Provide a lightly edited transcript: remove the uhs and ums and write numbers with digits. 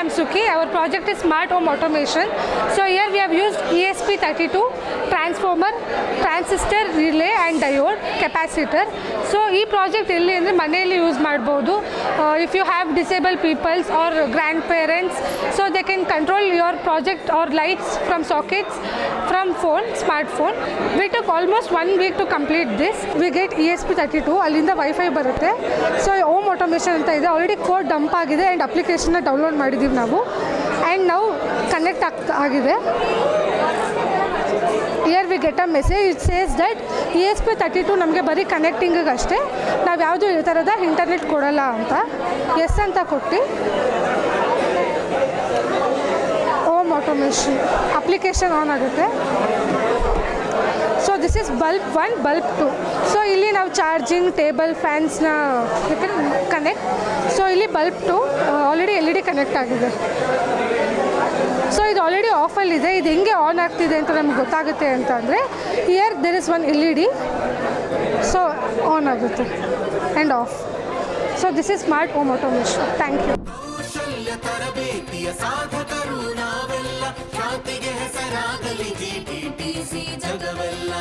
I'm Suki. Our project is Smart Home Automation. So here we have used ESP32, transformer, transistor, relay and diode, capacitor. So ಈ project ಎಲ್ಲಿ ಅಂದರೆ ಮನೆಯಲ್ಲಿ use ಮಾಡ್ಬೋದು. If you have disabled peoples or grandparents, so they can control your project or lights from sockets from phone, smartphone. We took almost 1 week to complete this. We get ESP32, ಅಲ್ಲಿಂದ wifi ಬರುತ್ತೆ. So home automation ಅಂತ ಇದೆ. Already code dump ಆಗಿದೆ and ಅಪ್ಲಿಕೇಶನ್ನ download ಮಾಡಿದ್ದೀವಿ ನಾವು and ನಾವು connect ಆಗಿದೆ. Here we get a message. It says that ESP32 ನಮಗೆ ಬರೀ ಕನೆಕ್ಟಿಂಗಿಗೆ ಅಷ್ಟೇ, ನಾವು ಯಾವುದೂ ಈ ಥರದ ಇಂಟರ್ನೆಟ್ ಕೊಡೋಲ್ಲ ಅಂತ. ಎಸ್ ಅಂತ ಕೊಟ್ಟು ಹೋಮ್ ಆಟೋಮೇಷನ್ ಅಪ್ಲಿಕೇಶನ್ ಆನ್ ಆಗುತ್ತೆ. So this is bulb 1, bulb 2. So ಇಲ್ಲಿ ನಾವು ಚಾರ್ಜಿಂಗ್ ಟೇಬಲ್ ಫ್ಯಾನ್ಸ್ನ ಕನೆಕ್ಟ್. ಸೊ ಇಲ್ಲಿ ಬಲ್ಬ್ 2 ಆಲ್ರೆಡಿ LED ಕನೆಕ್ಟ್ ಆಗಿದೆ. ಸೊ ಇದು ಆಲ್ರೆಡಿ ಆಫಲ್ಲಿದೆ. ಇದು ಹೆಂಗೆ ಆನ್ ಆಗ್ತಿದೆ ಅಂತ ನಮ್ಗೆ ಗೊತ್ತಾಗುತ್ತೆ ಅಂತ ಅಂದರೆ here there is one LED. So on ಆಗುತ್ತೆ and off. So this is smart home automation. Thank you. ಕೌಶಲ್ಯ ತರಬೇತಿಯ ಸಾಧಕರು ನಾವೆಲ್ಲ, ಖ್ಯಾತಿಗೆ ಹೆಸರಾಗಲಿ GTTC ಜಗವೆಲ್ಲ.